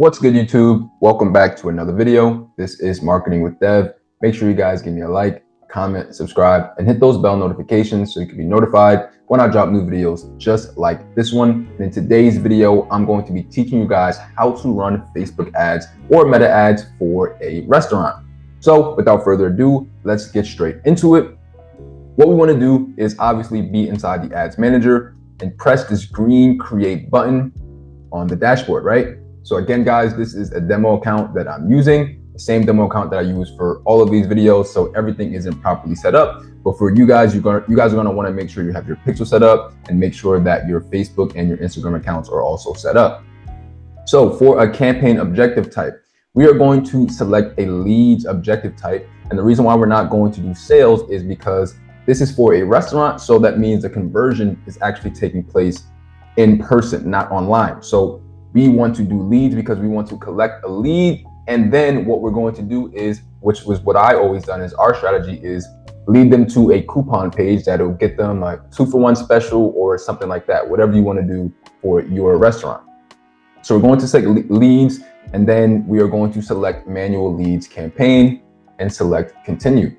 What's good, YouTube? Welcome back to another video. This is Marketing with Dev. Make sure you guys give me a like, comment, subscribe, and hit those bell notifications so you can be notified when I drop new videos just like this one. And in today's video, I'm going to be teaching you guys how to run Facebook ads or meta ads for a restaurant. So without further ado, let's get straight into it. What we want to do is obviously be inside the ads manager and press this green create button on the dashboard, right? So again, guys, this is a demo account that I'm using, the same demo account that I use for all of these videos. So everything isn't properly set up. But for you guys, you guys are going to want to make sure you have your pixel set up and make sure that your Facebook and your Instagram accounts are also set up. So for a campaign objective type, we are going to select a leads objective type. And the reason why we're not going to do sales is because this is for a restaurant. So that means the conversion is actually taking place in person, not online. So we want to do leads because we want to collect a lead. And then what we're going to do is, which was what I always done, is our strategy is lead them to a coupon page that'll get them like 2-for-1 special or something like that, whatever you want to do for your restaurant. So we're going to select leads, and then we are going to select manual leads campaign and select continue.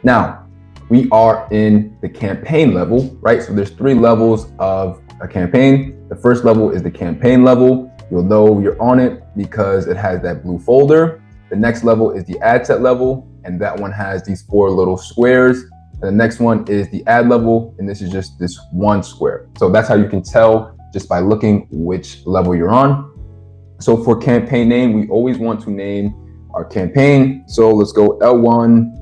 Now we are in the campaign level, right? So there's 3 levels of a campaign. The first level is the campaign level. You'll know you're on it because it has that blue folder. The next level is the ad set level, and that one has these 4 little squares. And the next one is the ad level, and this is just this 1 square. So that's how you can tell just by looking which level you're on. So for campaign name, we always want to name our campaign. So let's go L1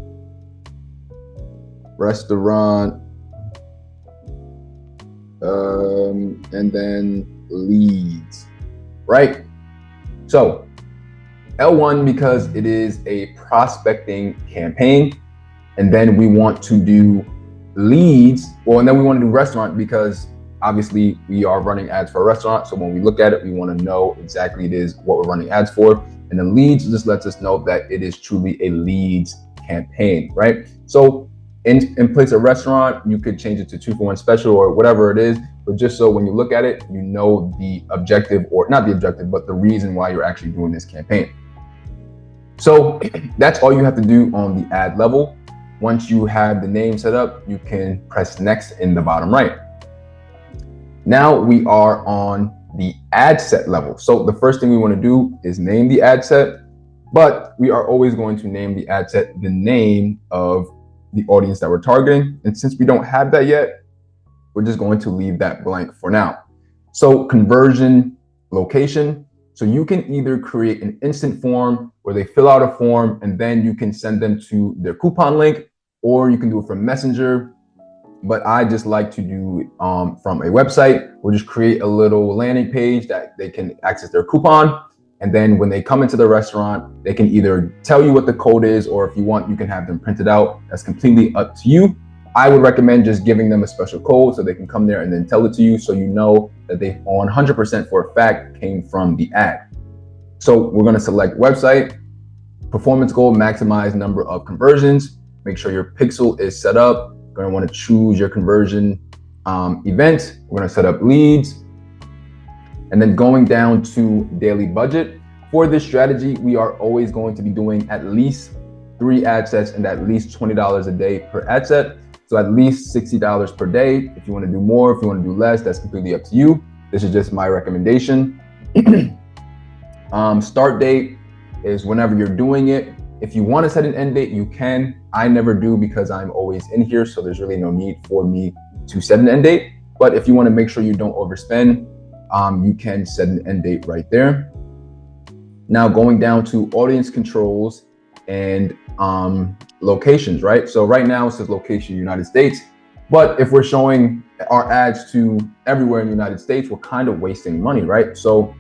restaurant, and then leads, right? So L1 because it is a prospecting campaign, and then we want to do leads. Well, and then we want to do restaurant because obviously we are running ads for a restaurant. So when we look at it, we want to know exactly it is what we're running ads for. And then leads just lets us know that it is truly a leads campaign, right? So in place of restaurant, you could change it to 2-for-1 special or whatever it is, but just so when you look at it, you know the objective, or not the objective, but the reason why you're actually doing this campaign. So that's all you have to do on the ad level. Once you have the name set up, you can press next in the bottom right. Now we are on the ad set level. So the first thing we want to do is name the ad set, but we are always going to name the ad set the name of the audience that we're targeting. And since we don't have that yet, we're just going to leave that blank for now. So conversion location. So you can either create an instant form where they fill out a form and then you can send them to their coupon link, or you can do it from Messenger. But I just like to do it from a website. We'll just create a little landing page that they can access their coupon. And then when they come into the restaurant, they can either tell you what the code is, or if you want, you can have them printed out. That's completely up to you. I would recommend just giving them a special code so they can come there and then tell it to you, so you know that they 100% for a fact came from the ad. So we're going to select website, performance goal, maximize number of conversions. Make sure your pixel is set up. You're going to want to choose your conversion event. We're going to set up leads. And then going down to daily budget. For this strategy, we are always going to be doing at least 3 ad sets and at least $20 a day per ad set. So at least $60 per day. If you want to do more, if you want to do less, that's completely up to you. This is just my recommendation. Start date is whenever you're doing it. If you want to set an end date, you can. I never do because I'm always in here. So there's really no need for me to set an end date. But if you want to make sure you don't overspend, you can set an end date right there. Now going down to audience controls and locations, right? So right now it says location United States, but if we're showing our ads to everywhere in the United States, we're kind of wasting money, right? So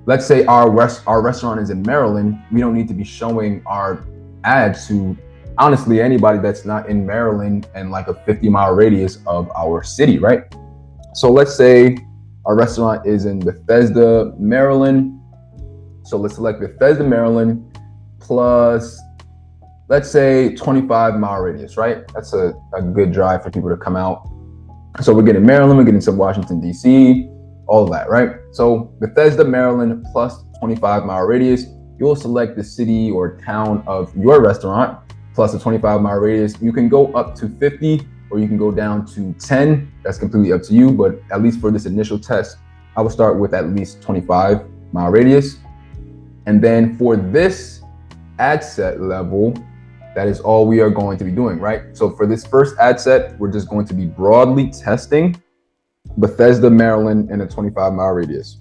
let's say our restaurant is in Maryland. We don't need to be showing our ads to honestly anybody that's not in Maryland and like a 50-mile radius of our city, right? So let's say our restaurant is in Bethesda, Maryland. So let's select Bethesda, Maryland, plus, let's say 25-mile radius, right? That's a good drive for people to come out. So we're getting Maryland, we're getting some Washington, D.C., all of that, right? So Bethesda, Maryland, plus 25-mile radius. You'll select the city or town of your restaurant plus a 25-mile radius. You can go up to 50 or you can go down to 10. That's completely up to you, but at least for this initial test, I would start with at least 25-mile radius. And then for this ad set level, that is all we are going to be doing, right? So for this first ad set, we're just going to be broadly testing Bethesda, Maryland, in a 25-mile radius,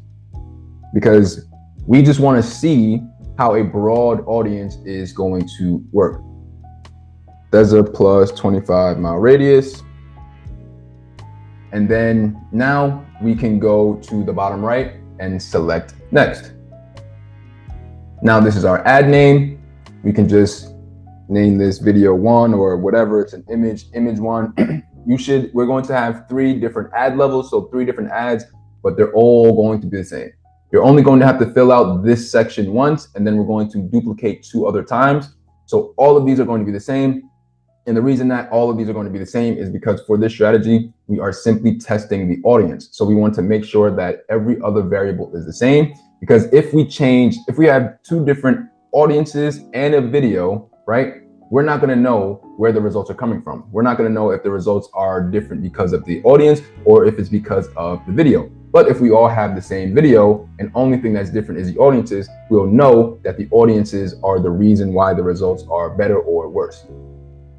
because we just want to see how a broad audience is going to work. Bethesda plus 25-mile radius. And then now we can go to the bottom right and select next. Now this is our ad name. We can just name this video 1 or whatever. It's an image 1. We're going to have 3 different ad levels, so 3 different ads, but they're all going to be the same. You're only going to have to fill out this section once, and then we're going to duplicate 2 other times. So all of these are going to be the same. And the reason that all of these are going to be the same is because for this strategy, we are simply testing the audience. So we want to make sure that every other variable is the same, because if we have 2 different audiences and a video, right? We're not going to know where the results are coming from. We're not going to know if the results are different because of the audience or if it's because of the video. But if we all have the same video and only thing that's different is the audiences, we'll know that the audiences are the reason why the results are better or worse.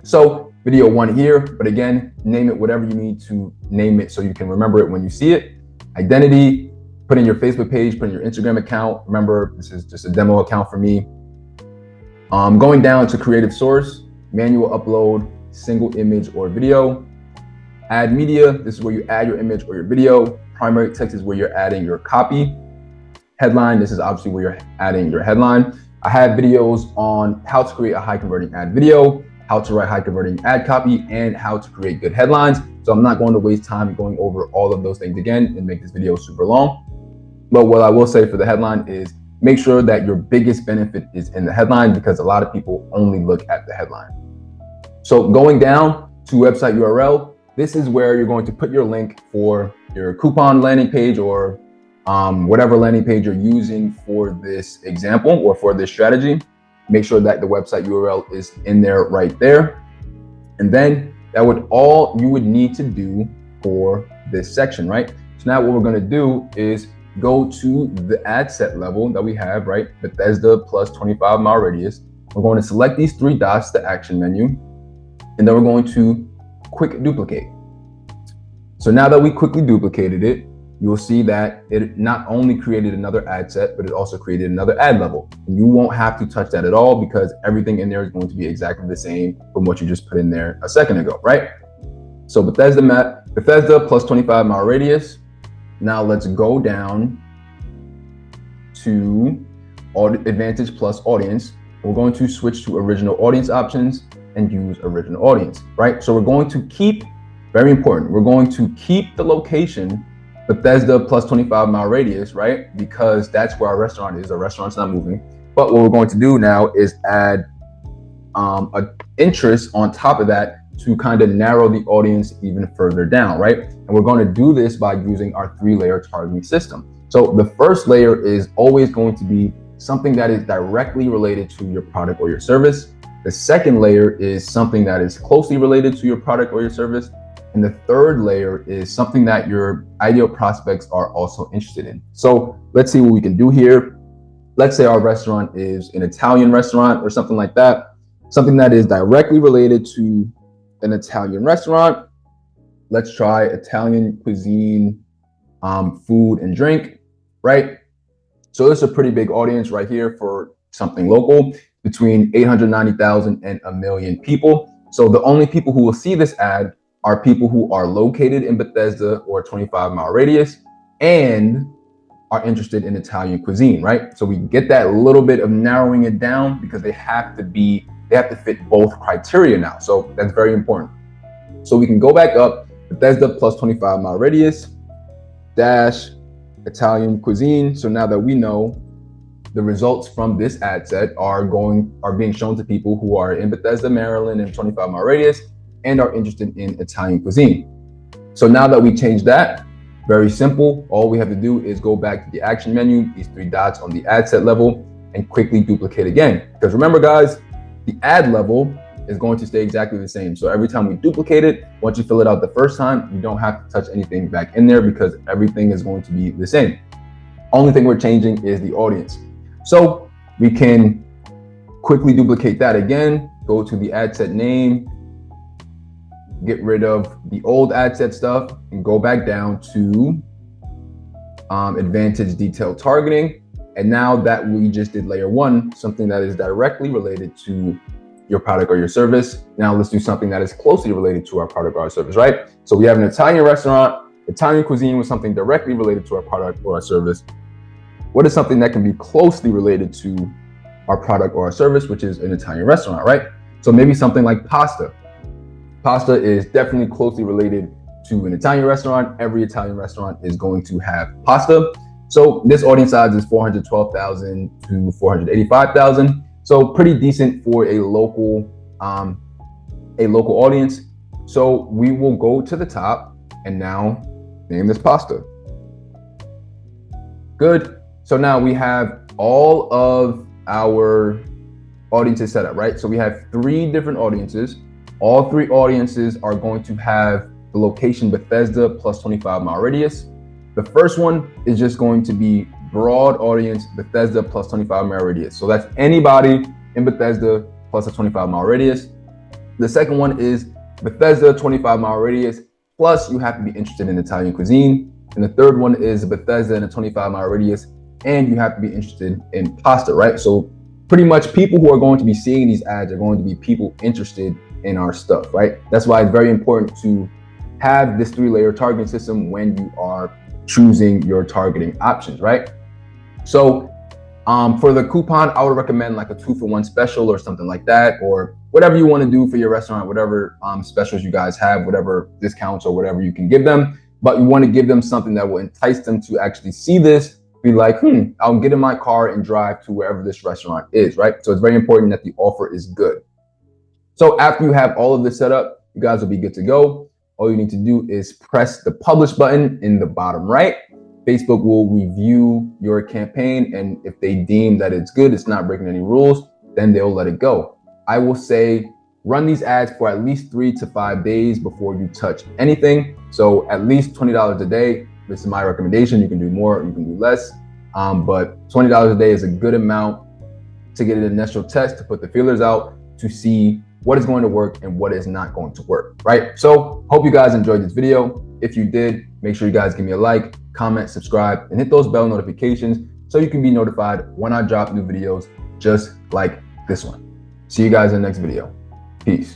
So video 1 here, but again, name it whatever you need to name it so you can remember it when you see it. Identity, put in your Facebook page, put in your Instagram account. Remember, this is just a demo account for me. Going down to creative source, manual upload, single image or video. Add media, this is where you add your image or your video. Primary text is where you're adding your copy. Headline, this is obviously where you're adding your headline. I have videos on how to create a high converting ad video, how to write high converting ad copy, and how to create good headlines. So I'm not going to waste time going over all of those things again and make this video super long. But what I will say for the headline is make sure that your biggest benefit is in the headline, because a lot of people only look at the headline. So going down to website URL, this is where you're going to put your link for your coupon landing page or whatever landing page you're using for this example or for this strategy. Make sure that the website URL is in there right there. And then that would all you would need to do for this section, right? So now what we're going to do is go to the ad set level that we have, right? Bethesda plus 25-mile radius. We're going to select these 3 dots, the action menu, and then we're going to quick duplicate. So now that we quickly duplicated it, you'll see that it not only created another ad set, but it also created another ad level. You won't have to touch that at all because everything in there is going to be exactly the same from what you just put in there a second ago, right? So Bethesda plus 25-mile radius. Now let's go down to Advantage plus audience. We're going to switch to original audience options and use original audience, right? So we're going to keep, very important, we're going to keep the location Bethesda plus 25-mile radius, right? Because that's where our restaurant is. Our restaurant's not moving. But what we're going to do now is add an interest on top of that to kind of narrow the audience even further down, right? And we're going to do this by using our 3-layer targeting system. So the first layer is always going to be something that is directly related to your product or your service. The second layer is something that is closely related to your product or your service. And the third layer is something that your ideal prospects are also interested in. So let's see what we can do here. Let's say our restaurant is an Italian restaurant or something like that. Something that is directly related to an Italian restaurant. Let's try Italian cuisine, food and drink, right? So this is a pretty big audience right here for something local, between 890,000 and 1 million people. So the only people who will see this ad are people who are located in Bethesda or 25-mile radius and are interested in Italian cuisine, right? So we get that little bit of narrowing it down because they have to fit both criteria now. So that's very important. So we can go back up, Bethesda plus 25-mile radius, dash Italian cuisine. So now that we know the results from this ad set are being shown to people who are in Bethesda, Maryland and 25-mile radius and are interested in Italian cuisine. So now that we changed that, Very simple. All we have to do is go back to the action menu, these 3 dots on the ad set level, and quickly duplicate again. Because remember guys, the ad level is going to stay exactly the same. So every time we duplicate it, once you fill it out the first time, you don't have to touch anything back in there because everything is going to be the same. Only thing we're changing is the audience. So we can quickly duplicate that again, go to the ad set name, get rid of the old ad set stuff, and go back down to advantage detailed targeting. And now that we just did layer 1, something that is directly related to your product or your service, now let's do something that is closely related to our product or our service, right? So we have an Italian restaurant, Italian cuisine with something directly related to our product or our service. What is something that can be closely related to our product or our service, which is an Italian restaurant, right? So maybe something like pasta. Pasta is definitely closely related to an Italian restaurant. Every Italian restaurant is going to have pasta. So this audience size is 412,000 to 485,000. So pretty decent for a local audience. So we will go to the top and now name this pasta. Good. So now we have all of our audiences set up, right? So we have 3 different audiences. All 3 audiences are going to have the location Bethesda plus 25-mile radius. The first one is just going to be broad audience Bethesda plus 25-mile radius. So that's anybody in Bethesda plus a 25-mile radius. The second one is Bethesda 25-mile radius plus you have to be interested in Italian cuisine. And the third one is Bethesda in a 25-mile radius and you have to be interested in pasta, right? So pretty much people who are going to be seeing these ads are going to be people interested in our stuff, right? That's why it's very important to have this 3-layer targeting system when you are choosing your targeting options, right? So for the coupon, I would recommend like a 2-for-1 special or something like that, or whatever you want to do for your restaurant, whatever specials you guys have, whatever discounts or whatever you can give them. But you want to give them something that will entice them to actually see this, be like, I'll get in my car and drive to wherever this restaurant is, right? So it's very important that the offer is good. So after you have all of this set up, you guys will be good to go. All you need to do is press the publish button in the bottom right. Facebook will review your campaign, and if they deem that it's good, it's not breaking any rules, then they'll let it go. I will say run these ads for at least 3 to 5 days before you touch anything. So at least $20 a day. This is my recommendation. You can do more, you can do less, but $20 a day is a good amount to get an initial test, to put the feelers out, to see what is going to work and what is not going to work, right? So hope you guys enjoyed this video. If you did, make sure you guys give me a like, comment, subscribe, and hit those bell notifications so you can be notified when I drop new videos just like this one. See you guys in the next video. Peace.